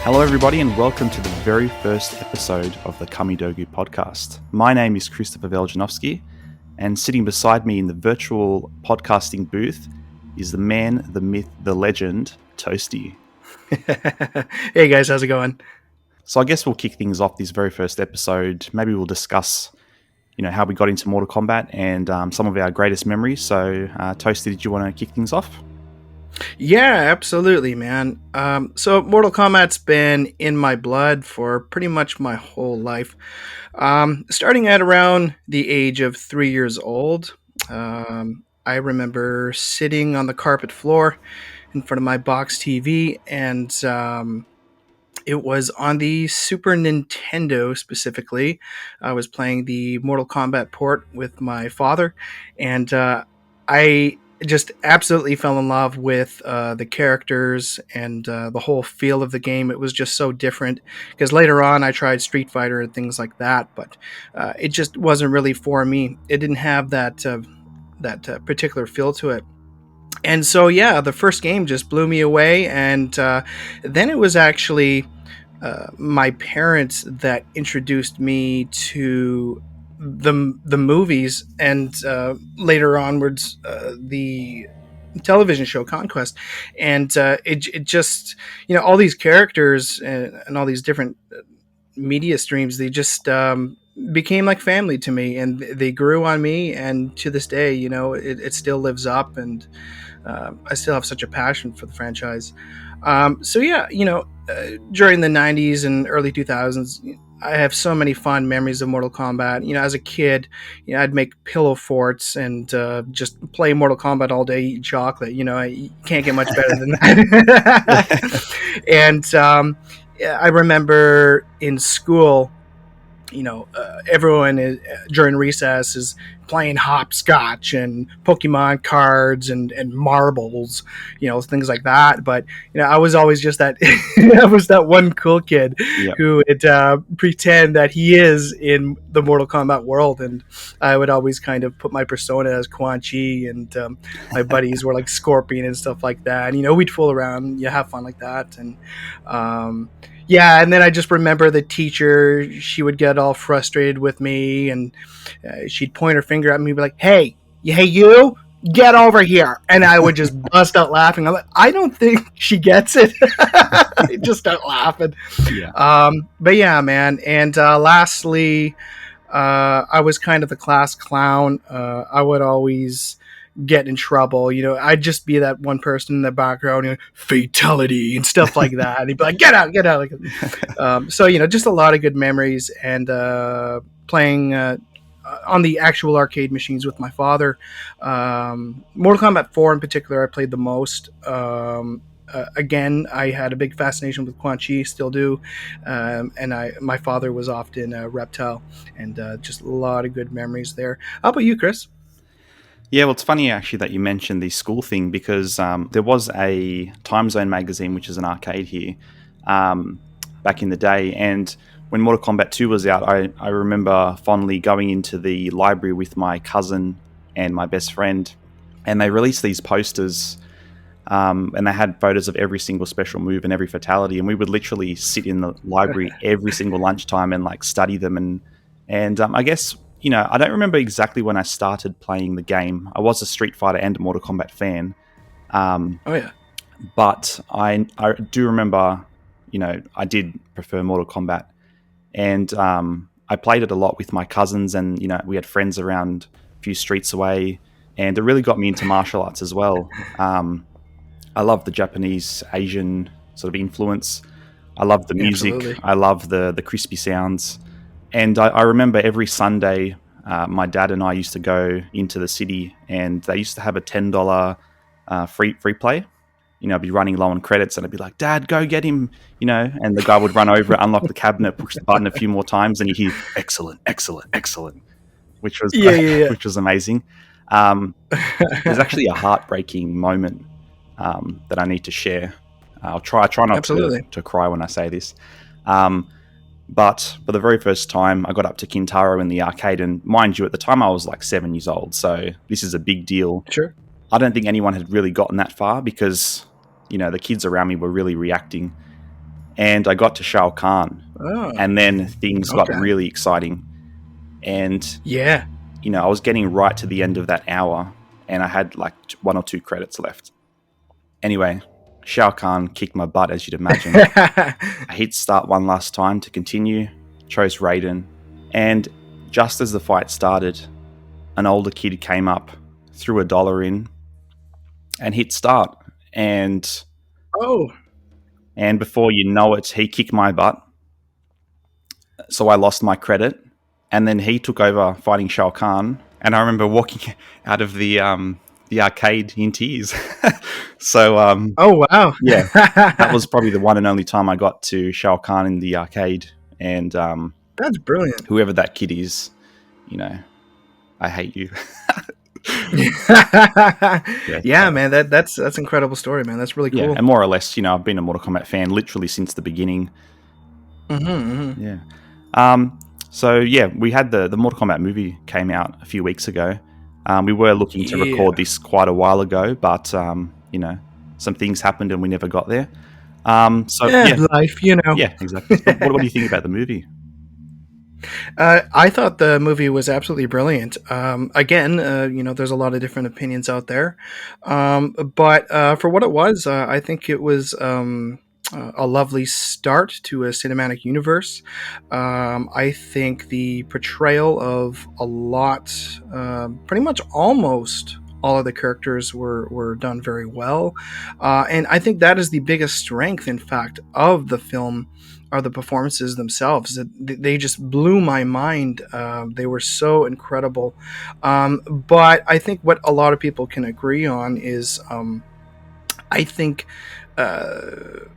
Hello, everybody, and welcome to the very first episode of the Kamidogu podcast. My name is Christopher Veljanovsky, and sitting beside me in the virtual podcasting booth is the man, the myth, the legend, Toasty. Hey guys, how's it going? So I guess we'll kick things off this very first episode. Maybe we'll discuss, how we got into Mortal Kombat and some of our greatest memories. So, Toasty, did you want to kick things off? Yeah, absolutely, man. So Mortal Kombat's been in my blood for pretty much my whole life. Starting at around the age of 3 years old, I remember sitting on the carpet floor in front of my box TV, and it was on the Super Nintendo specifically. I was playing the Mortal Kombat port with my father, and I just absolutely fell in love with the characters and the whole feel of the game. It was just so different because later on I tried Street Fighter and things like that, but it just wasn't really for me. It didn't have that particular feel to it. And so, yeah, the first game just blew me away. And then it was actually my parents that introduced me to the movies, and later onwards the television show Conquest. And it just, all these characters and all these different media streams, they just became like family to me, and they grew on me. And to this day, it still lives up, and I still have such a passion for the franchise. So yeah, during the 90s and early 2000s, I have so many fond memories of Mortal Kombat. As a kid, I'd make pillow forts and just play Mortal Kombat all day, eat chocolate. You can't get much better than that. And I remember in school, everyone during recess is playing hopscotch and Pokemon cards and marbles, things like that. But I was always just that I was that one cool kid who would pretend that he is in the Mortal Kombat world, and I would always kind of put my persona as Quan Chi, and my buddies were like Scorpion and stuff like that. And, we'd fool around, have fun like that. And yeah, and then I just remember the teacher, she would get all frustrated with me, and she'd point her finger at me and be like, hey, you, get over here. And I would just bust out laughing. I'm like, I don't think she gets it. I just start laughing. Yeah. But yeah, man. And lastly, I was kind of the class clown. I would always get in trouble. I'd just be that one person in the background, fatality and stuff like that. And he'd be like, get out. So, just a lot of good memories, and playing on the actual arcade machines with my father. Mortal Kombat 4 in particular, I played the most. Again, I had a big fascination with Quan Chi, still do, and my father was often a Reptile, and just a lot of good memories there. How about you, Chris? Yeah, well, it's funny actually that you mentioned the school thing, because there was a Time Zone magazine, which is an arcade here, back in the day. And when Mortal Kombat 2 was out, I remember fondly going into the library with my cousin and my best friend, and they released these posters, and they had photos of every single special move and every fatality. And we would literally sit in the library every single lunchtime and like study them. And I guess, I don't remember exactly when I started playing the game. I was a Street Fighter and a Mortal Kombat fan. Oh, yeah. But I do remember, I did prefer Mortal Kombat. And I played it a lot with my cousins, and, we had friends around a few streets away. And it really got me into martial arts as well. I love the Japanese, Asian sort of influence. I love the music. Absolutely. I love the crispy sounds. And I remember every Sunday, my dad and I used to go into the city, and they used to have a $10 free play. I'd be running low on credits, and I'd be like, Dad, go get him, and the guy would run over, unlock the cabinet, push the button a few more times, and you hear, excellent, excellent, excellent, which was which was amazing. There's actually a heartbreaking moment that I need to share. I try not to cry when I say this. But for the very first time, I got up to Kintaro in the arcade, and mind you, at the time I was like 7 years old, so this is a big deal. Sure. I don't think anyone had really gotten that far, because, the kids around me were really reacting. and I got to Shao Kahn, Oh, and then things got okay. really exciting. And Yeah. I was getting right to the end of that hour, and I had like 1 or 2 credits left. Anyway, Shao Kahn kicked my butt, as you'd imagine. I hit start one last time to continue, chose Raiden, and just as the fight started, an older kid came up, threw $1 in, and hit start. Oh. And before you know it, he kicked my butt. So I lost my credit. And then he took over fighting Shao Kahn. And I remember walking out of the arcade in tears. So Oh wow. yeah, that was probably the one and only time I got to Shao Kahn in the arcade. And That's brilliant. whoever that kid is, you know, I hate you. Yeah, Yeah, man, that's incredible story, man. That's really yeah, cool. and more or less, I've been a Mortal Kombat fan literally since the beginning. Mm-hmm. Yeah. Um, so yeah, we had the Mortal Kombat movie came out a few weeks ago. We were looking to Yeah. record this quite a while ago, but some things happened and we never got there. So Yeah, yeah, life, you know. yeah, exactly. What do you think about the movie? I thought the movie was absolutely brilliant. Again, there's a lot of different opinions out there, but for what it was, I think it was a lovely start to a cinematic universe. I think the portrayal of a lot, pretty much almost all of the characters were done very well, and I think that is the biggest strength, in fact, of the film are the performances themselves. They just blew my mind. They were so incredible. But I think what a lot of people can agree on is I think the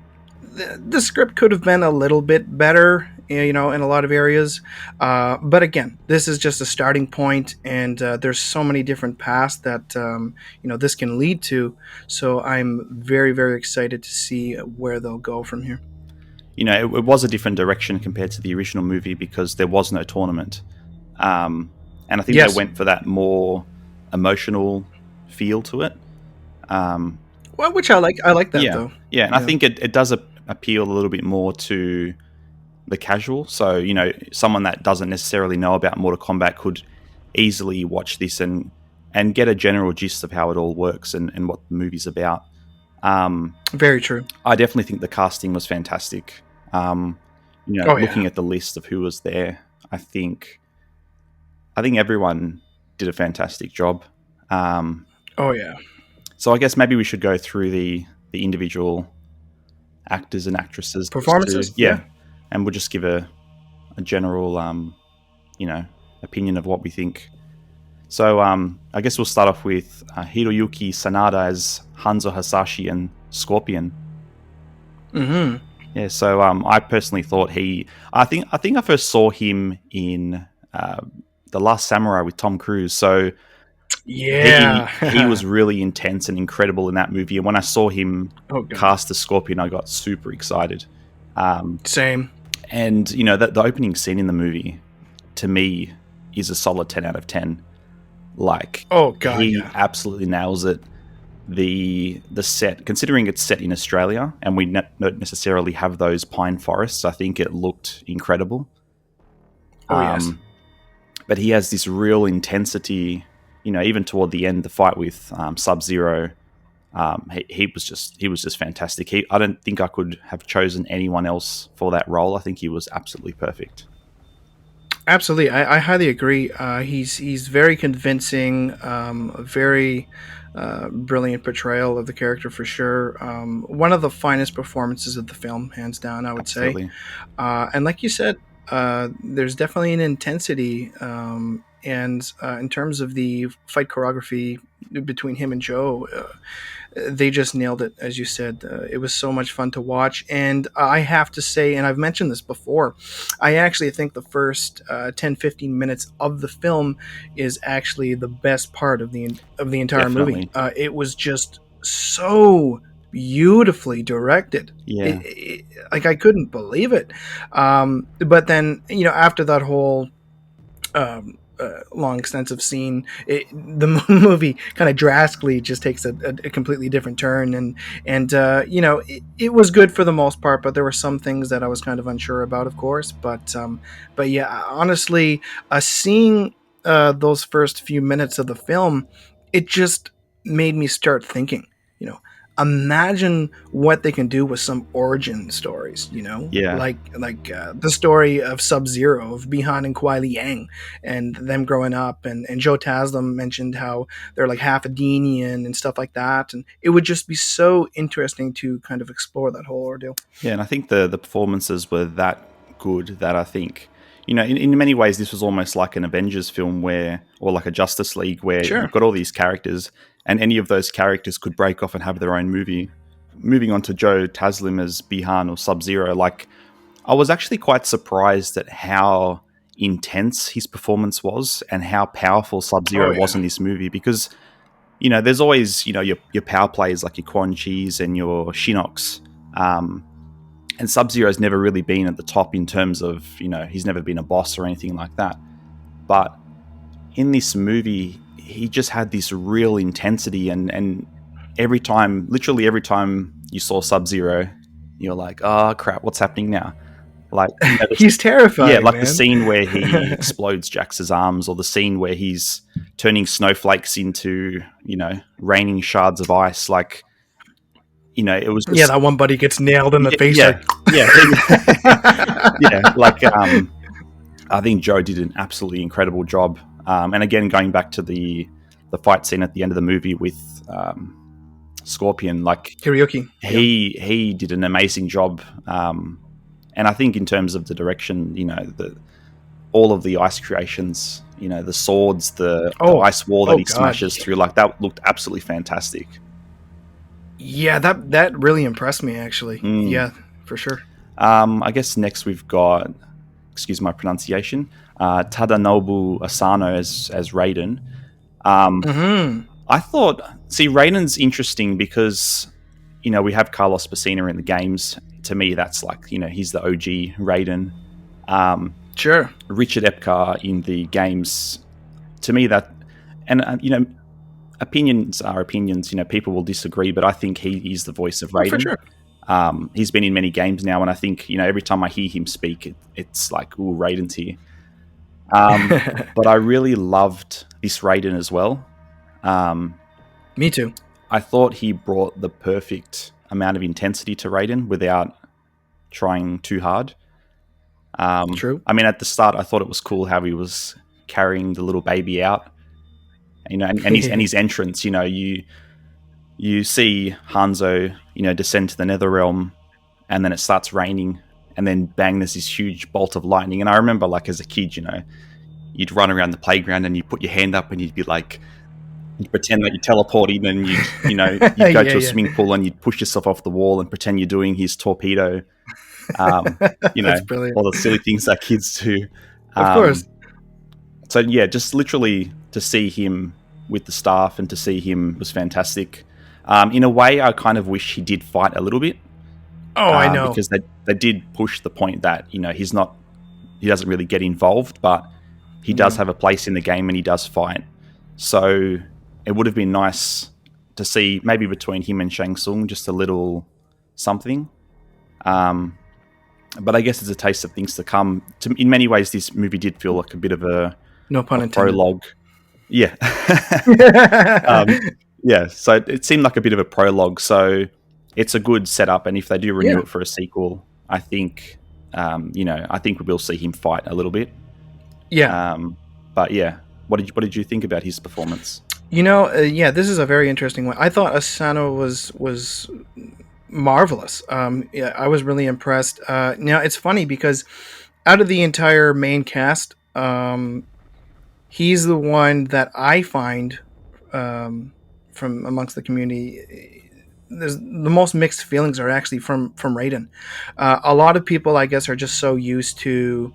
script could have been a little bit better, in a lot of areas. But again, this is just a starting point, and there's so many different paths that this can lead to. So I'm very, very excited to see where they'll go from here. It was a different direction compared to the original movie because there was no tournament, and I think they Yes. went for that more emotional feel to it. Well, which I like. I like that Yeah, though. yeah, and I Yeah. think it does appeal a little bit more to the casual. So someone that doesn't necessarily know about Mortal Kombat could easily watch this and get a general gist of how it all works and what the movie's about. Very true. I definitely think the casting was fantastic. Oh yeah. Looking at the list of who was there, I think everyone did a fantastic job. Um, Oh yeah. so I guess maybe we should go through the individual actors and actresses just to Performances. Yeah. yeah, and we'll just give a general opinion of what we think. So I guess we'll start off with Hiroyuki Sanada as Hanzo Hasashi and Scorpion. Mm-hmm. Yeah, so I personally thought I think I first saw him in The Last Samurai with Tom Cruise. So he Yeah. was really intense and incredible in that movie. And when I saw him Oh god. cast as Scorpion, I got super excited. Same. And the opening scene in the movie, to me, is a solid 10 out of 10. Like Oh god. he Yeah. absolutely nails it. The set, considering it's set in Australia and we don't necessarily have those pine forests, I think it looked incredible. Oh yes. But he has this real intensity. Even toward the end, the fight with Sub-Zero, he was just fantastic. I don't think I could have chosen anyone else for that role. I think he was absolutely perfect. Absolutely. I highly agree. He's very convincing. A very brilliant portrayal of the character for sure. One of the finest performances of the film, hands down, I would say. Absolutely. And like you said, there's definitely an intensity. And in terms of the fight choreography between him and Joe, they just nailed it, as you said. It was so much fun to watch. And I have to say, and I've mentioned this before, I actually think the first 10-15 minutes of the film is actually the best part of the entire movie. Definitely. It was just so beautifully directed. Yeah. Like I couldn't believe it. But then after that whole long extensive scene, the movie kind of drastically just takes a completely different turn. And it was good for the most part, but there were some things that I was kind of unsure about, of course. But yeah, honestly, seeing those first few minutes of the film, it just made me start thinking. You know, imagine what they can do with some origin stories. Yeah. Like the story of Sub-Zero, of Bihan and Kuai Liang, and them growing up, and Joe Taslim mentioned how they're like half Adenian and stuff like that, and it would just be so interesting to kind of explore that whole ordeal. Yeah, and I think the performances were that good that I think, in many ways, this was almost like an Avengers film or like a Justice League, where Sure. you've got all these characters, and any of those characters could break off and have their own movie. Moving on to Joe Taslim as Bihan or Sub-Zero, like, I was actually quite surprised at how intense his performance was and how powerful Oh Sub-Zero was yeah. in this movie, because there's always your power plays like your Quan Chis and your Shinoks. And Sub-Zero's never really been at the top in terms of, he's never been a boss or anything like that. But in this movie, he just had this real intensity, and literally every time you saw Sub-Zero, you're like, oh crap, what's happening now? Like, He's yeah, terrifying, like the man. scene where he explodes Jax's arms, or the scene where he's turning snowflakes into, raining shards of ice. Like, it was Yeah, just, that one buddy gets nailed in the yeah, face, yeah, like. yeah, yeah. Like, I think Joe did an absolutely incredible job. And again, going back to the fight scene at the end of the movie with Scorpion, like, Karaoke. Yeah. he did an amazing job. And I think in terms of the direction, all of the ice creations, the swords, the Oh. ice wall that Oh he God. smashes through, like, that looked absolutely fantastic. Yeah, that really impressed me, actually. Mm. Yeah, for sure. I guess next we've got, excuse my pronunciation, Tadanobu Asano as Raiden. Hmm. I thought, see, Raiden's interesting because, we have Carlos Pacina in the games. To me, that's like, he's the OG Raiden. Sure. Richard Epcar in the games, to me, that, and, opinions are opinions. People will disagree, but I think he is the voice of Oh, for Raiden. sure. He's been in many games now, and I think, every time I hear him speak, it's like, ooh, Raiden's here. But I really loved this Raiden as well. Me too. I thought he brought the perfect amount of intensity to Raiden without trying too hard. True. I mean, at the start, I thought it was cool how he was carrying the little baby out, and his entrance. You see Hanzo, descend to the Netherrealm, and then it starts raining, and then bang, there's this huge bolt of lightning. And I remember, like, as a kid, you'd run around the playground and you put your hand up and you'd be like, you pretend that you're teleporting, and you'd go Yeah, to a yeah. swimming pool and you'd push yourself off the wall and pretend you're doing his torpedo. Um, That's brilliant. all the silly things that kids do. Of course. So yeah, just literally to see him with the staff and to see him was fantastic. In a way, I kind of wish he did fight a little bit, Oh, I know. because they did push the point that he doesn't really get involved, but he does have a place in the game and he does fight. So it would have been nice to see maybe between him and Shang Tsung just a little something. But I guess it's a taste of things to come. In many ways, this movie did feel like a bit of No pun a intended. prologue. Yeah. Yeah, so it seemed like a bit of a prologue. So it's a good setup, and if they do renew Yeah. it for a sequel, I think, I think we will see him fight a little bit. Yeah. But yeah, what did you think about his performance? Yeah, this is a very interesting one. I thought Asano was marvelous. Yeah, I was really impressed. Now it's funny because out of the entire main cast, he's the one that I find from amongst the community. There's the most mixed feelings are actually from Raiden. A lot of people, I guess, are just so used to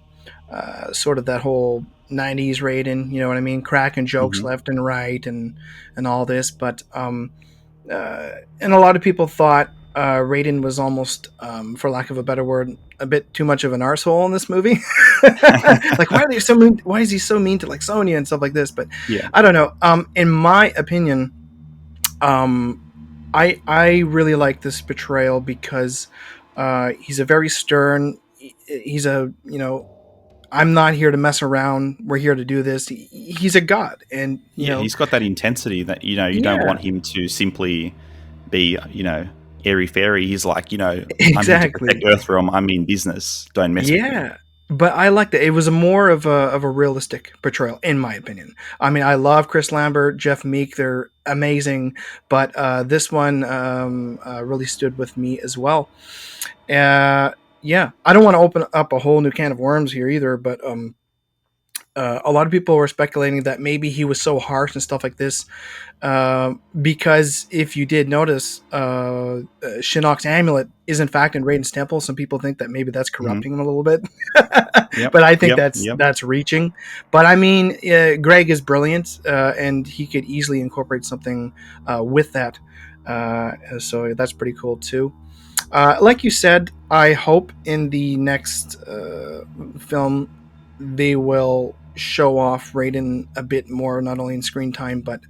sort of that whole '90s Raiden. You know what I mean? Cracking jokes Mm-hmm. left and right, and all this. But and a lot of people thought Raiden was almost, for lack of a better word, a bit too much of an arsehole in this movie. Like, why are they so mean? Why is he so mean to like Sonya and stuff like this? But Yeah, I don't know. In my opinion, um, I really like this portrayal because he's a very stern. He's a, I'm not here to mess around. We're here to do this. He's a god, and yeah, he's got that intensity that you don't yeah, want him to simply be airy fairy. He's like I'm here to protect exactly. Earthrealm. I'm in business. Don't mess with me. Yeah, but I liked it. It was a more of a realistic portrayal, in my opinion. I mean, I love Chris Lambert, Jeff Meek; they're amazing. But this one really stood with me as well. Yeah, I don't want to open up a whole new can of worms here either, but a lot of people were speculating that maybe he was so harsh and stuff like this because if you did notice, Shinnok's amulet is in fact in Raiden's temple. Some people think that maybe that's Hmm. corrupting him a little bit, Yep, but I think yep, that's yep. that's reaching. But I mean, Greg is brilliant, and he could easily incorporate something with that. So that's pretty cool too. Like you said, I hope in the next film they will show off Raiden a bit more, not only in screen time, but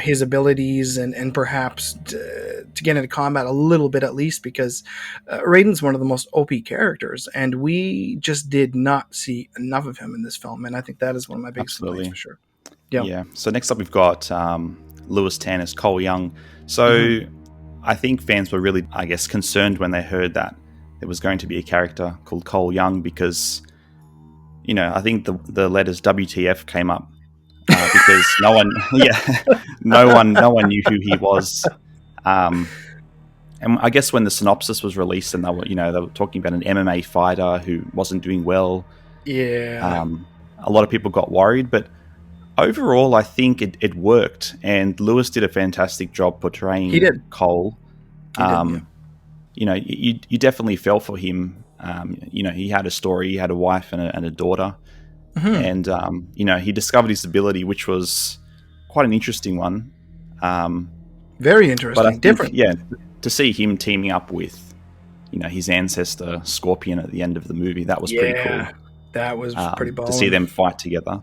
his abilities and perhaps to get into combat a little bit at least, because Raiden's one of the most OP characters, and we just did not see enough of him in this film, and I think that is one of my biggest complaints Absolutely. for sure. Yeah. Yeah. So next up, we've got Lewis Tan as Cole Young. Hmm. So I think fans were really, I guess, concerned when they heard that there was going to be a character called Cole Young because, I think the letters WTF came up because no one, yeah, no one knew who he was. Um, and I guess when the synopsis was released and they were talking about an MMA fighter who wasn't doing well, Yeah, um, a lot of people got worried, but overall, I think it worked, and Lewis did a fantastic job he portraying did. Cole. He did. Yeah. Um, you definitely felt for him. He had a story, he had a wife and a daughter, Hmm. and he discovered his ability, which was quite an interesting one. Um, Very but I interesting. think, Different. yeah, to see him teaming up with, his ancestor Scorpion at the end of the movie, that was pretty Yeah, cool. that was pretty To see ballin'. them fight together.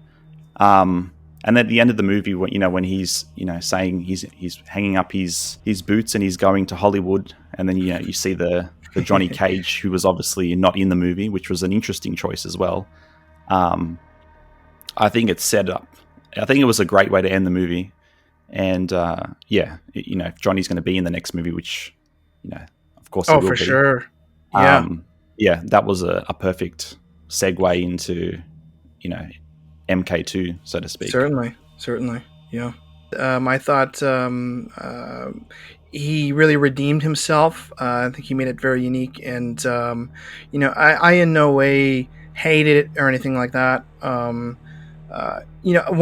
And at the end of the movie, when he's saying he's hanging up his boots and he's going to Hollywood, and then you see the Johnny Cage, who was obviously not in the movie, which was an interesting choice as well. Um, I think it's set up. I think it was a great way to end the movie, and if Johnny's going to be in the next movie, which of course he Oh, will for be. sure. Yeah, Um, yeah, that was a perfect segue into you know MK2, so to speak. certainly, certainly. Yeah. I thought he really redeemed himself. I think he made it very unique, and I in no way hated it or anything like that. One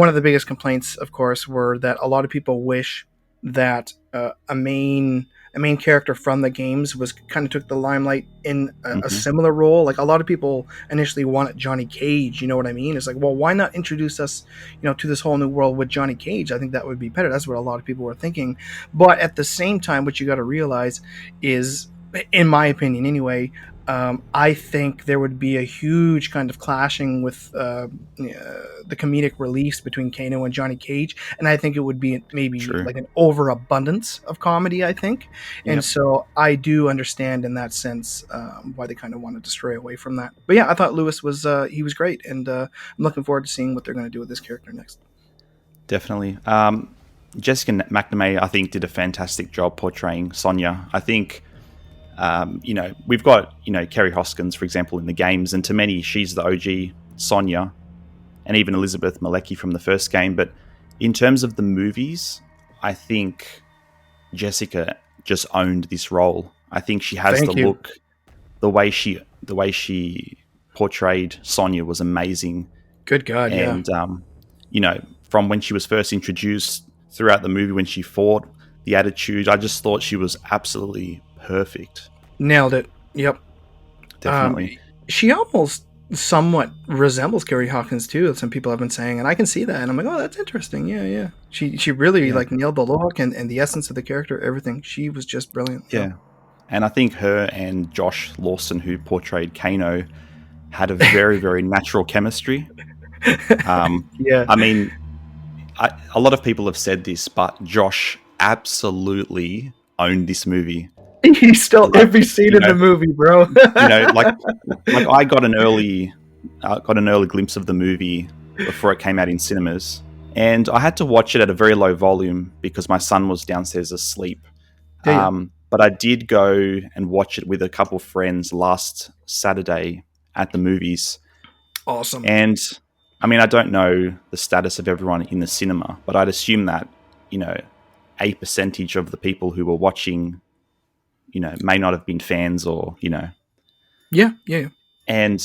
of the biggest complaints, of course, were that a lot of people wish that a main character from the games was kind of took the limelight in a Hmm. similar role. Like a lot of people initially wanted Johnny Cage. You know what I mean? It's like, well, why not introduce us, to this whole new world with Johnny Cage? I think that would be better. That's what a lot of people were thinking. But at the same time, what you got to realize is, in my opinion, anyway. I think there would be a huge kind of clashing with the comedic reliefs between Kano and Johnny Cage, and I think it would be maybe True. like an overabundance of comedy. I think, and Yep. so I do understand in that sense why they kind of wanted to stray away from that. But yeah, I thought Lewis was he was great, and I'm looking forward to seeing what they're going to do with this character next. Definitely. Jessica McNamee, I think, did a fantastic job portraying Sonya. I think, we've got, Kerry Hoskins, for example, in the games, and to many, she's the OG Sonya, and even Elizabeth Malecki from the first game. But in terms of the movies, I think Jessica just owned this role. I think she has the Thank you. look, the way she portrayed Sonya was amazing. Good God, yeah, And from when she was first introduced throughout the movie, when she fought, the attitude, I just thought she was absolutely perfect. nailed it. Yep. Um, Definitely. she almost somewhat resembles Carrie Hawkins too. Some people have been saying, and I can see that, and I'm like, oh, that's interesting. Yeah, yeah. She really Yeah, like nailed the look and the essence of the character, everything. She was just brilliant. Yeah. yeah. And I think her and Josh Lawson, who portrayed Kano, had a very, very natural chemistry. Yeah. I mean, a lot of people have said this, but Josh absolutely owned this movie. He stole Like, every scene you in know, the movie, bro. like I got an early glimpse of the movie before it came out in cinemas, and I had to watch it at a very low volume because my son was downstairs asleep. Yeah, yeah. But I did go and watch it with a couple of friends last Saturday at the movies. Awesome. And I mean, I don't know the status of everyone in the cinema, but I'd assume that, a percentage of the people who were watching, may not have been fans or, Yeah, yeah, yeah. and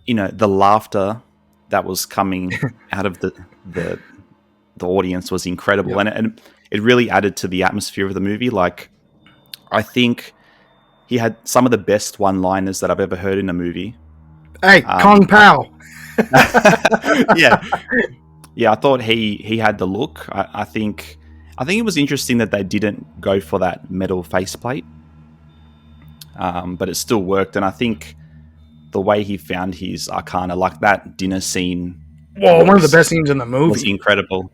the laughter that was coming out of the audience was incredible. Yep. And it really added to the atmosphere of the movie. Like, I think he had some of the best one-liners that I've ever heard in a movie. Hey, Kong Pao. Yeah, yeah. I thought he had the look. I think it was interesting that they didn't go for that metal faceplate, but it still worked. And I think the way he found his Arcana, like that dinner scene, Whoa, one of the best scenes in the was movie. incredible.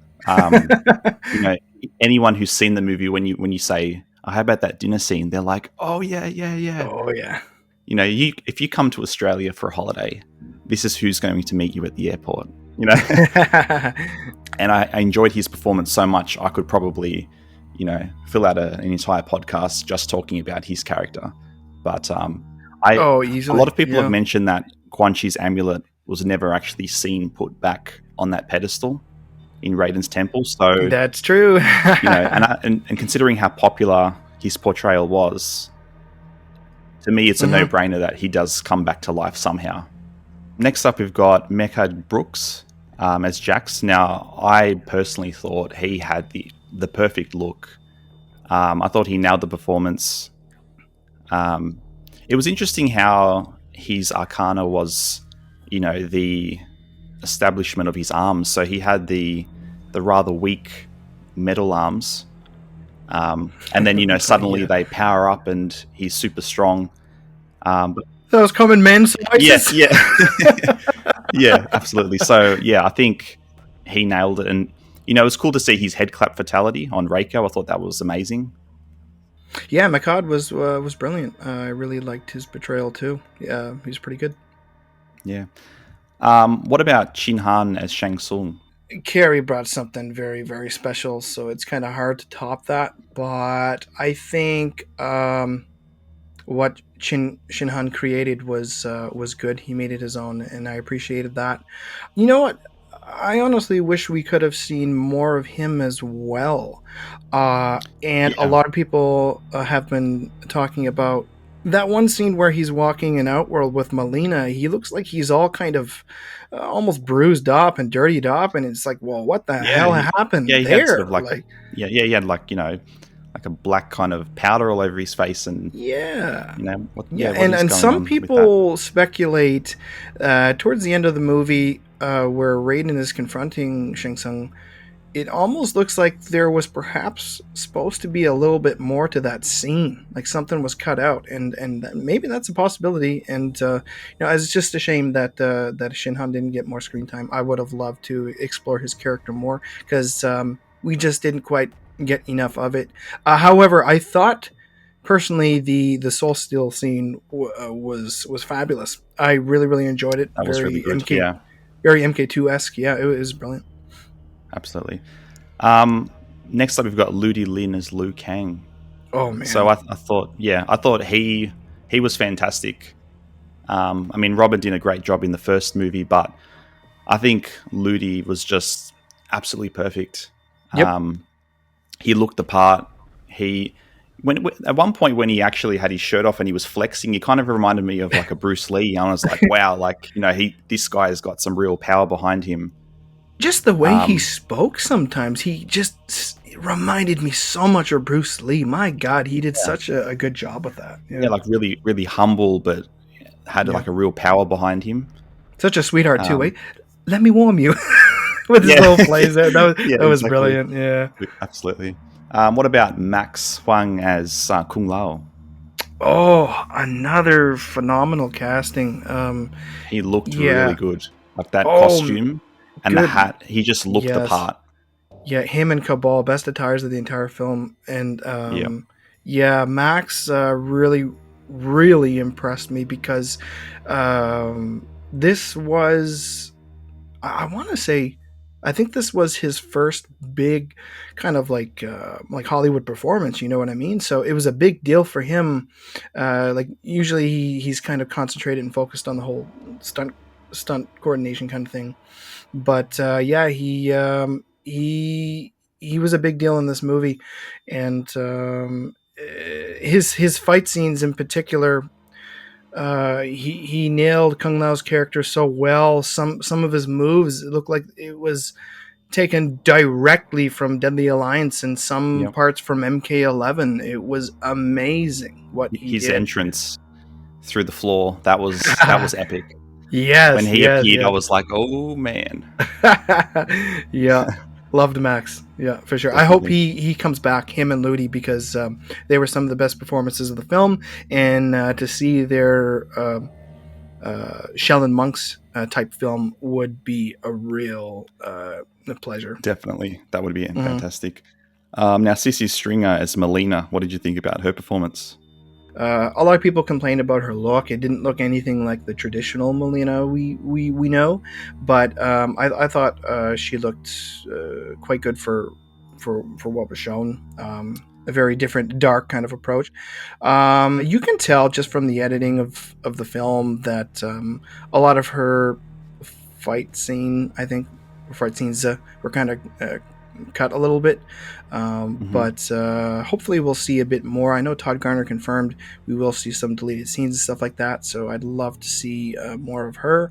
Anyone who's seen the movie, when you say, "Oh, how about that dinner scene?" they're like, "Oh yeah, yeah, yeah." Oh yeah. If you come to Australia for a holiday, this is who's going to meet you at the airport. And I enjoyed his performance so much, I could probably, fill out an entire podcast just talking about his character. But Easily. a lot of people Yeah. have mentioned that Quan Chi's amulet was never actually seen put back on that pedestal in Raiden's temple. So That's true. and considering how popular his portrayal was, to me, it's a no-brainer that he does come back to life somehow. Next up, we've got Mehcad Brooks as Jax. Now, I personally thought he had the perfect look. I thought he nailed the performance. It was interesting how his Arcana was, the establishment of his arms. So he had the rather weak metal arms. And then, suddenly they power up and he's super strong. But Those common men sizes. yeah. Yeah, absolutely. So, yeah, I think he nailed it. And, it was cool to see his head clap fatality on Reiko. I thought that was amazing. Yeah, Makad was brilliant. I really liked his portrayal too. Yeah, he was pretty good. Yeah. What about Shin Han as Shang Tsung? Carrie brought something very, very special, so it's kind of hard to top that. But I think what Shinhan created was good. He made it his own, and I appreciated that. You know what? I honestly wish we could have seen more of him as well. And a Yeah. lot of people have been talking about that one scene where he's walking in Outworld with Melina. He looks like he's all kind of almost bruised up and dirtied up, and it's like, well, what the hell happened he there? had sort of he had like a black kind of powder all over his face, and yeah. what And is going some on with people speculate towards the end of the movie where Raiden is confronting Shang Tsung, it almost looks like there was perhaps supposed to be a little bit more to that scene, like something was cut out, and maybe that's a possibility. And it's just a shame that that Shinhan didn't get more screen time. I would have loved to explore his character more because we just didn't quite get enough of it. However, I thought personally the Soul Steel scene was fabulous. I really enjoyed it. That was really good. Very MK2-esque. Yeah, it was brilliant. Absolutely. Next up, we've got Ludi Lin as Liu Kang. Oh man! So I thought he was fantastic. I mean, Robin did a great job in the first movie, but I think Ludi was just absolutely perfect. Yep. He looked the part. At one point when he actually had his shirt off and he was flexing, he kind of reminded me of like a Bruce Lee. And I was like, wow, this guy has got some real power behind him. Just the way he spoke sometimes, he just reminded me so much of Bruce Lee. My God, he did such a good job with that. Yeah, like really, really humble, but had Yeah. like a real power behind him. Such a sweetheart too, eh? Um, Let me warm you with his yeah, little plays there. yeah, That was exactly, brilliant. Yeah. absolutely. What about Max Huang as Kung Lao? Oh, another phenomenal casting. He looked really Yeah. good, like that Oh, costume and the good. hat. He just looked the Yes. part. Yeah, him and Cabal, best attires of the entire film, and Yeah, yeah, Max really impressed me because this was, I want to say, I think this was his first big kind of like Hollywood performance. You know what I mean? So it was a big deal for him. Like usually he's kind of concentrated and focused on the whole stunt coordination kind of thing, but yeah, he was a big deal in this movie, and his fight scenes in particular, he nailed Kung Lao's character so well. Some of his moves, it looked like it was taken directly from Deadly Alliance and some yeah. parts from MK11. It was amazing what he His did. entrance through the floor, that was epic. When Yes, he yes, appeared, I yes. was like, "Oh man, Yeah, loved Max. Yeah, for sure. I hope definitely, he comes back, him and Ludi, because they were some of the best performances of the film, and to see their Shell and Monks type film would be a real pleasure. definitely, that would be Mhm. fantastic." Now, Sissy Stringer as Melina, what did you think about her performance? A lot of people complained about her look. It didn't look anything like the traditional Melina we know, but I thought she looked quite good for what was shown. A very different, dark kind of approach. You can tell just from the editing of the film that a lot of her fight scenes were kind of cut a little bit. Hmm. But hopefully we'll see a bit more. I know Todd Garner confirmed we will see some deleted scenes and stuff like that. So I'd love to see more of her.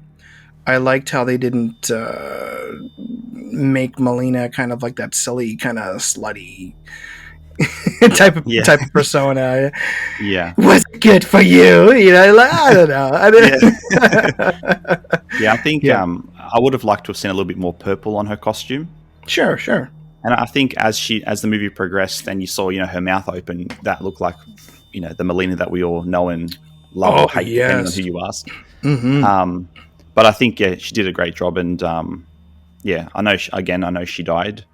I liked how they didn't make Melina kind of like that silly, kind of slutty Yeah, type of persona. yeah, What's good for you? You know, like, I don't know. yeah, yeah. I think Yeah, I would have liked to have seen a little bit more purple on her costume. sure, sure. And I think as the movie progressed and you saw, her mouth open, that looked like, the Melina that we all know and love Oh or hate, depending on who yes. you ask. Mm-hmm. Um, but I think, yeah, she did a great job. And yeah, I know she died,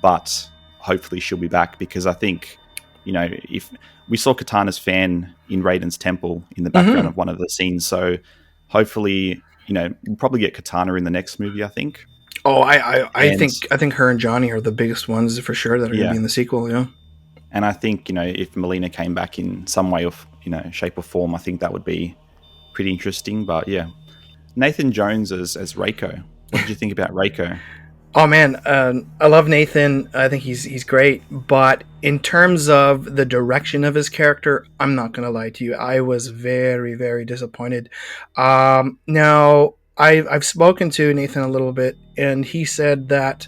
but hopefully she'll be back, because I think, if we saw Katana's fan in Raiden's temple in the background Mm-hmm. of one of the scenes, so hopefully, we'll probably get Katana in the next movie, I think. Oh, And I think her and Johnny are the biggest ones for sure that are going to yeah, be in the sequel. Yeah. and I think, if Melina came back in some way of, shape or form, I think that would be pretty interesting. But yeah, Nathan Jones as Reiko. What did you think about Reiko? Oh man, I love Nathan. I think he's great. But in terms of the direction of his character, I'm not gonna lie to you. I was very disappointed. Now I've spoken to Nathan a little bit, and he said that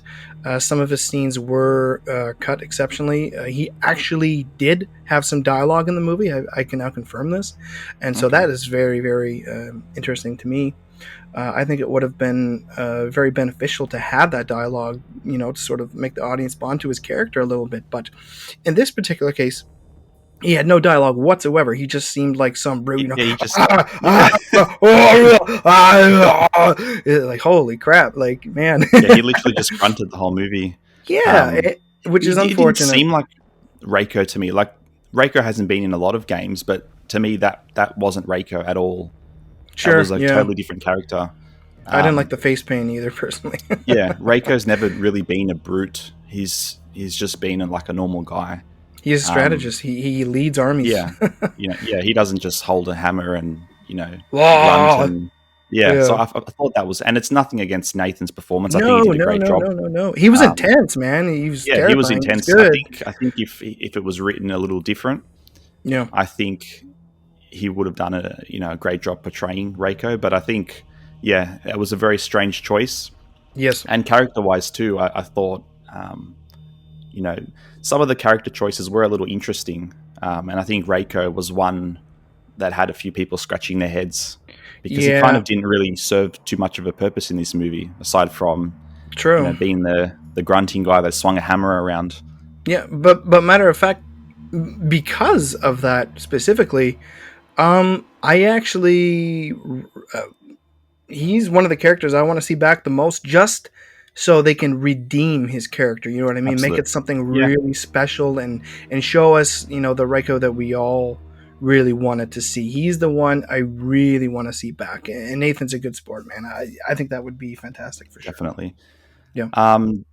some of his scenes were cut exceptionally. He actually did have some dialogue in the movie. I can now confirm this, and so Okay. that is very interesting to me. I think it would have been very beneficial to have that dialogue, to sort of make the audience bond to his character a little bit. But in this particular case, he had no dialogue whatsoever. He just seemed like some brute, Yeah, he just ah, yeah like holy crap, like man, yeah he literally just grunted the whole movie. yeah, Um, which is it didn't unfortunate. seem like Reiko to me. Like, Reiko hasn't been in a lot of games, but to me that wasn't Reiko at all. That Sure, was a yeah, totally different character. I didn't like Um, the face paint either personally. yeah, Reiko's never really been a brute. He's just been like a normal guy. He's a Um, strategist. He leads armies. yeah, yeah, he doesn't just hold a hammer and grunt Whoa, and yeah. So yeah. I thought that was, and it's nothing against Nathan's performance. I think No, he did a no, great no, job. no, no, no. He was Um, intense, man. He was yeah, he was terrifying. He was intense. I good. think if it was written a little different, Yeah. I think he would have done a great job portraying Reiko. But I think, yeah, it was a very strange choice, Yes. and character wise too. I thought, um, you know, some of the character choices were a little interesting, and I think Reiko was one that had a few people scratching their heads. because he kind Yeah, of didn't really serve too much of a purpose in this movie, aside from true. being the grunting guy that swung a hammer around. Yeah, but matter of fact, because of that specifically, I actually uh, he's one of the characters I want to see back the most, just so they can redeem his character. You know what I mean? Make it Absolutely. something Yeah, really special and show us, the Reiko that we all really wanted to see. He's the one I really want to see back. And Nathan's a good sport, man. I think that would be fantastic for sure. definitely. Yeah.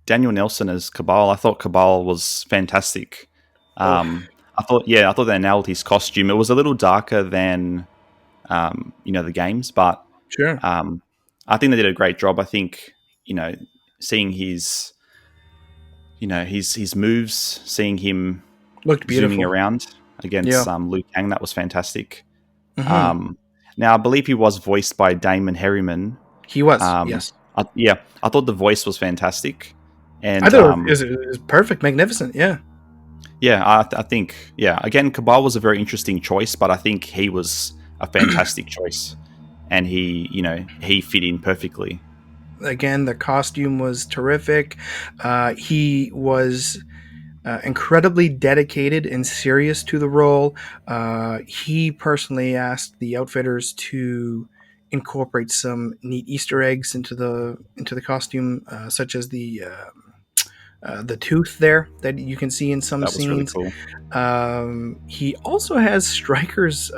Daniel Nelson as Cabal. I thought Cabal was fantastic. Oh, I thought they nailed his costume. It was a little darker than the games, but sure. um, I think they did a great job. I think seeing his moves, seeing him Looked zooming beautiful. around Yeah. against Liu Kang, that was fantastic. Hmm. Um, Now I believe he was voiced by Damon Herriman. He was. Um, Yes. I thought the voice was fantastic, I and thought it was perfect, magnificent. Yeah. yeah, I think again, Cabal was a very interesting choice, but I think he was a fantastic choice, and he fit in perfectly. Again, the costume was terrific. He was incredibly dedicated and serious to the role. He personally asked the outfitters to incorporate some neat Easter eggs into the costume, such as the tooth there that you can see in some That was really scenes. cool. He also has Stryker's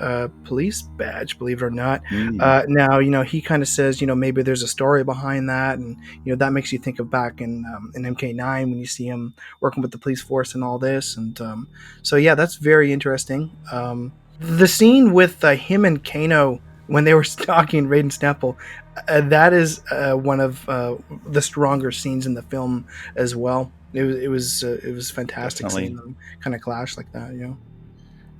police badge, believe it or not. Mm, Now, he kind of says, maybe there's a story behind that, and that makes you think of back in MK9 when you see him working with the police force and all this, and so yeah, that's very interesting. The scene with him and Kano when they were stalking Raiden's temple, that is one of the stronger scenes in the film as well. It was fantastic seeing definitely. them kind of clash like that. And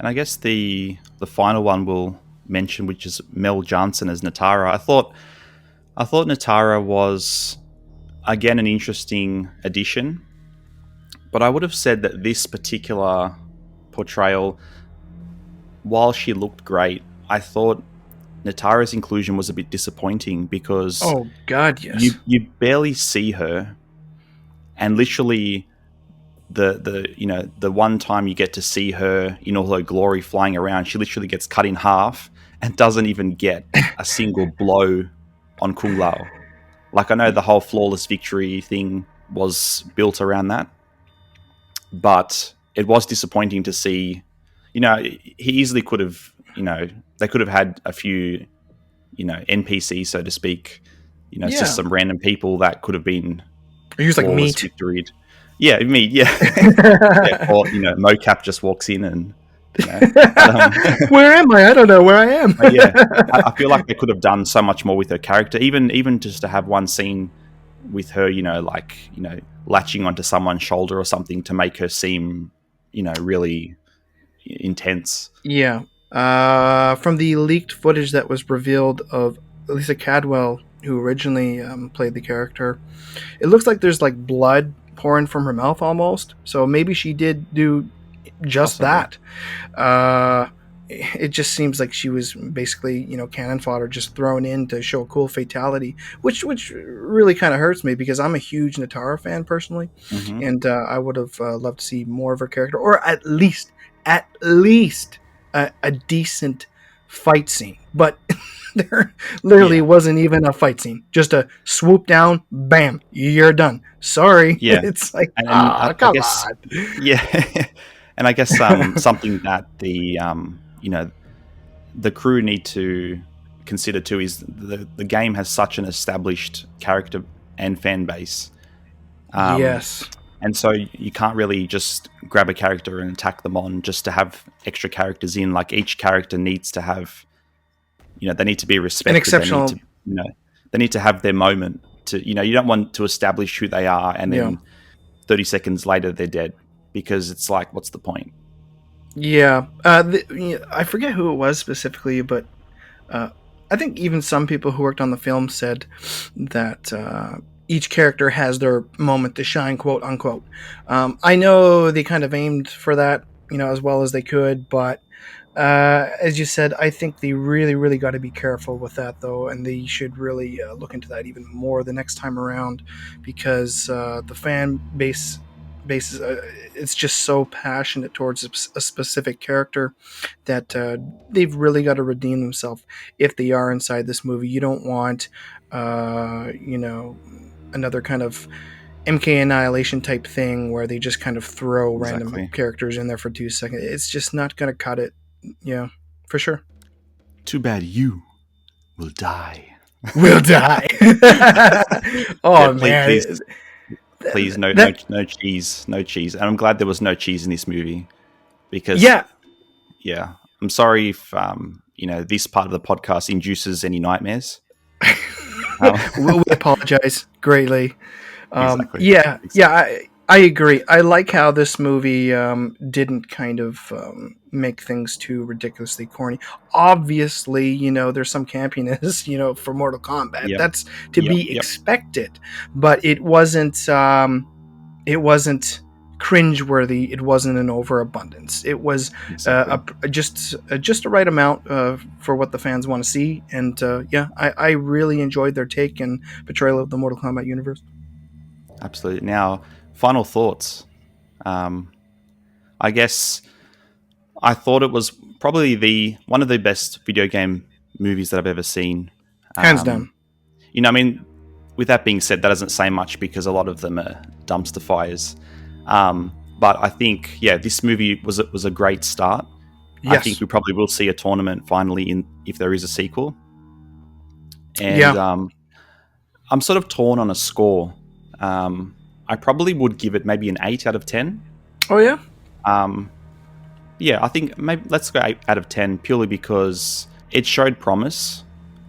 I guess the final one we'll mention, which is Mel Johnson as Natara. I thought Natara was again an interesting addition, but I would have said that this particular portrayal, while she looked great, I thought Natara's inclusion was a bit disappointing because Oh God, you yes. you barely see her, and literally the one time you get to see her in all her glory flying around, she literally gets cut in half and doesn't even get a single blow on Kung Lao. Like, I know the whole flawless victory thing was built around that, but it was disappointing to see. He easily could have, they could have had a few, NPCs, so to speak. It's just Yeah, some random people that could have been he was like flawless meat. victoried. Yeah, me, yeah. Yeah, or mocap just walks in and but Where am I? I don't know where I am. but yeah, I feel like they could have done so much more with her character, even just to have one scene with her, like latching onto someone's shoulder or something to make her seem, really intense. Yeah. From the leaked footage that was revealed of Lisa Cadwell, who originally played the character, it looks like there's like blood pouring from her mouth almost. So maybe she did do just Possibly. that. It just seems like she was basically, cannon fodder, just thrown in to show a cool fatality, which really kind of hurts me because I'm a huge Natara fan personally, Hmm. and I would have loved to see more of her character, or at least a decent fight scene. But there literally Yeah, wasn't even a fight scene. Just a swoop down, bam, you're done. Sorry. yeah, It's like, and I come guess on. yeah, and I guess something that the crew need to consider too is the game has such an established character and fan base, um, Yes. and so you can't really just grab a character and attack them on just to have extra characters in. Like, each character needs to have, they need to be An respected. They need to, exceptional, they need to have their moment. To you don't want to establish who they are and yeah. then 30 seconds later they're dead, because it's like, what's the point? Yeah. I forget who it was specifically, but uh, I think even some people who worked on the film said that each character has their moment to shine, quote unquote. I know they kind of aimed for that, as well as they could, but As you said, I think they really, really got to be careful with that, though, and they should really look into that even more the next time around, because the fan base is, it's just so passionate towards a specific character that they've really got to redeem themselves if they are inside this movie. You don't want, you know, another kind of MK Annihilation type thing where they just kind of throw random Exactly. characters in there for 2 seconds. It's just not going to cut it. Yeah, for sure. Too bad you will die. Will die. Yeah, Oh please, please, man, please, no, no, that no cheese, no cheese. And I'm glad there was no cheese in this movie because, yeah. yeah, I'm sorry if this part of the podcast induces any nightmares. Um, We apologize greatly. exactly, Yeah, yeah, exactly. I agree. I like how this movie didn't kind of make things too ridiculously corny. Obviously, there's some campiness, for Mortal Kombat. Yep, That's to yep, be yep. expected, but it wasn't cringeworthy. It wasn't an overabundance. It was Exactly. just a right amount for what the fans want to see. And yeah, I really enjoyed their take and portrayal of the Mortal Kombat universe. Absolutely. Now, final thoughts. Um, I guess I thought it was probably the one of the best video game movies that I've ever seen. Hands Um, down. I mean, with that being said, that doesn't say much because a lot of them are dumpster fires. But I think, yeah, this movie was a great start. I think Yes. we probably will see a tournament finally in if there is a sequel. And Yeah. I'm sort of torn on a score. I probably would give it maybe an 8 out of 10. Oh yeah. Um, yeah, I think maybe let's go 8 out of 10 purely because it showed promise.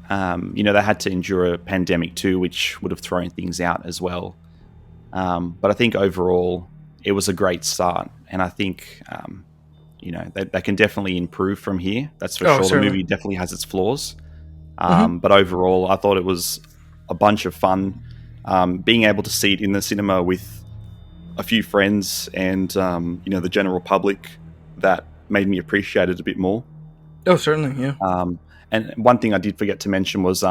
They had to endure a pandemic too, which would have thrown things out as well. But I think overall, it was a great start, and I think they can definitely improve from here. That's for Oh sure. The certainly. movie definitely has its flaws, Hmm. but overall, I thought it was a bunch of fun. Being able to see it in the cinema with a few friends and the general public, that made me appreciate it a bit more. Oh certainly. Yeah. Um, and one thing I did forget to mention was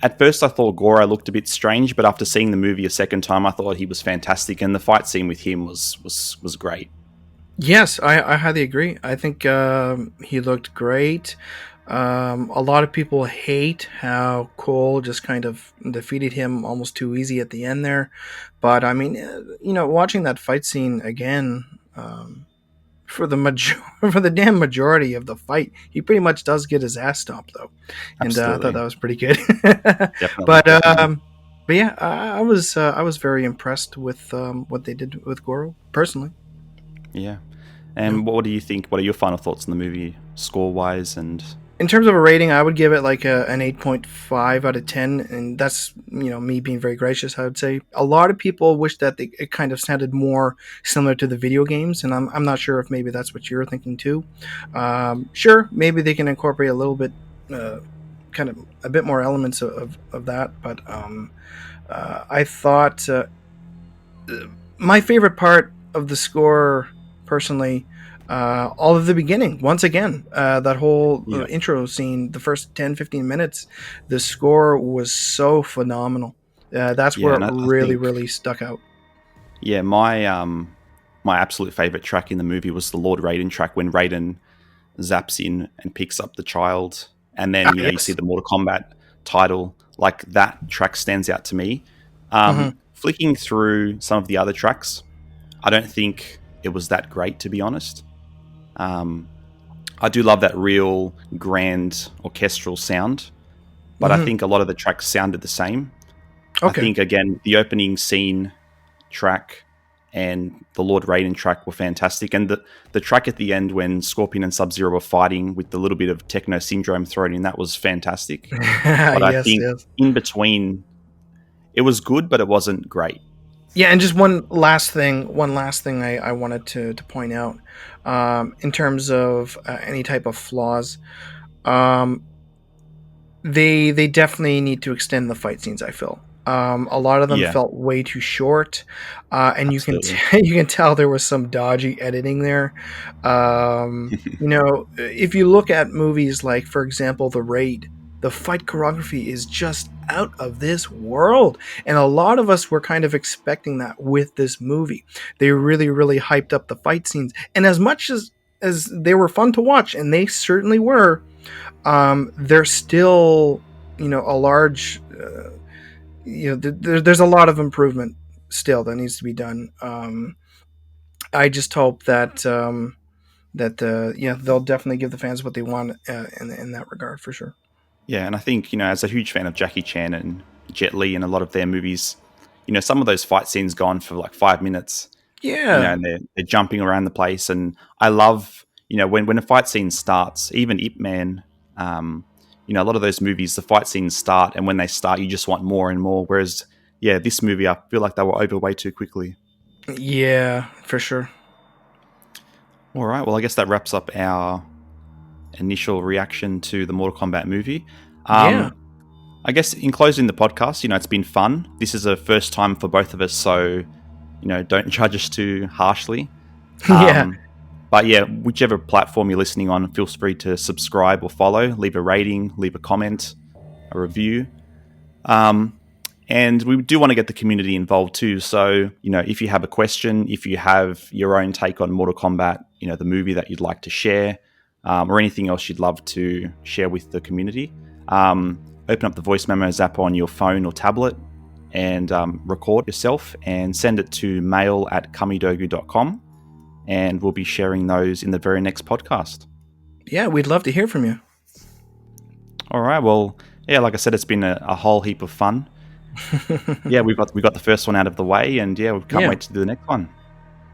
at first I thought Goro looked a bit strange, but after seeing the movie a second time, I thought he was fantastic, and the fight scene with him was great. Yes, I highly agree. I think he looked great. A lot of people hate how Cole just kind of defeated him almost too easy at the end there, but I mean, watching that fight scene again, for the for the damn majority of the fight, he pretty much does get his ass stomped though, and I thought Absolutely, that was pretty good. definitely, but definitely, but yeah, I was very impressed with what they did with Goro personally. yeah. Yeah. And what do you think? What are your final thoughts on the movie, score wise? And In terms of a rating, I would give it like an 8.5 out of 10, and that's me being very gracious. I would say a lot of people wish that it kind of sounded more similar to the video games, and I'm not sure if maybe that's what you're thinking too. Sure, maybe they can incorporate a little bit, kind of a bit more elements of that, but I thought my favorite part of the score, personally, all of the beginning, once again, that whole yeah, intro scene, the first 10, 15 minutes, the score was so phenomenal. That's yeah, where it and I really, think really stuck out. yeah, my absolute favorite track in the movie was the Lord Raiden track when Raiden zaps in and picks up the child, and Ah, then you see yes. the Mortal Kombat title. Like that track stands out to me. Hmm. Flicking through some of the other tracks, I don't think it was that great, to be honest. Um, I do love that real grand orchestral sound, but I Hmm. think a lot of the tracks sounded the same. I Okay. think again the opening scene track and the Lord Raiden track were fantastic, and the track at the end when Scorpion and Sub Zero were fighting with the little bit of techno syndrome thrown in, that was fantastic. But I Yes, think yes. in between, it was good, but it wasn't great. Yeah, and just one last thing I wanted to point out, in terms of any type of flaws. Um, they definitely need to extend the fight scenes. I feel A lot of them Yeah, felt way too short, and you can absolutely. you can tell there was some dodgy editing there. If you look at movies like, for example, The Raid, the fight choreography is just out of this world, and a lot of us were kind of expecting that with this movie. They really, really hyped up the fight scenes, and as much as they were fun to watch, and they certainly were, they're still, a large. There's a lot of improvement still that needs to be done. I just hope that they'll definitely give the fans what they want in that regard for sure. Yeah, and I think, as a huge fan of Jackie Chan and Jet Li and a lot of their movies, some of those fight scenes go on for like 5 minutes, Yeah, and they're jumping around the place. And I love, when a fight scene starts, even Ip Man, a lot of those movies, the fight scenes start, and when they start, you just want more and more. Whereas, yeah, this movie, I feel like they were over way too quickly. yeah, for sure. All right, well, I guess that wraps up our initial reaction to the Mortal Kombat movie. Yeah, I guess in closing the podcast, it's been fun. This is a first time for both of us, so don't judge us too harshly. yeah, Um, but yeah, whichever platform you're listening on, feel free to subscribe or follow, leave a rating, leave a comment, a review. Um, and we do want to get the community involved too. So, if you have a question, if you have your own take on Mortal Kombat, the movie that you'd like to share, or anything else you'd love to share with the community, open up the voice memos app on your phone or tablet and record yourself and send it to mail@kamidogu.com. And we'll be sharing those in the very next podcast. yeah. We'd love to hear from you. All right. Well, yeah, like I said, it's been a whole heap of fun. Yeah, we got the first one out of the way, and yeah, we can't Yeah, wait to do the next one.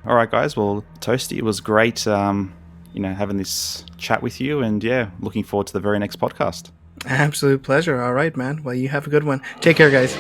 All right, guys. Well, Toasty, it was great, having this chat with you, and yeah, looking forward to the very next podcast. absolute pleasure. All right, man. Well, you have a good one. Take care, guys.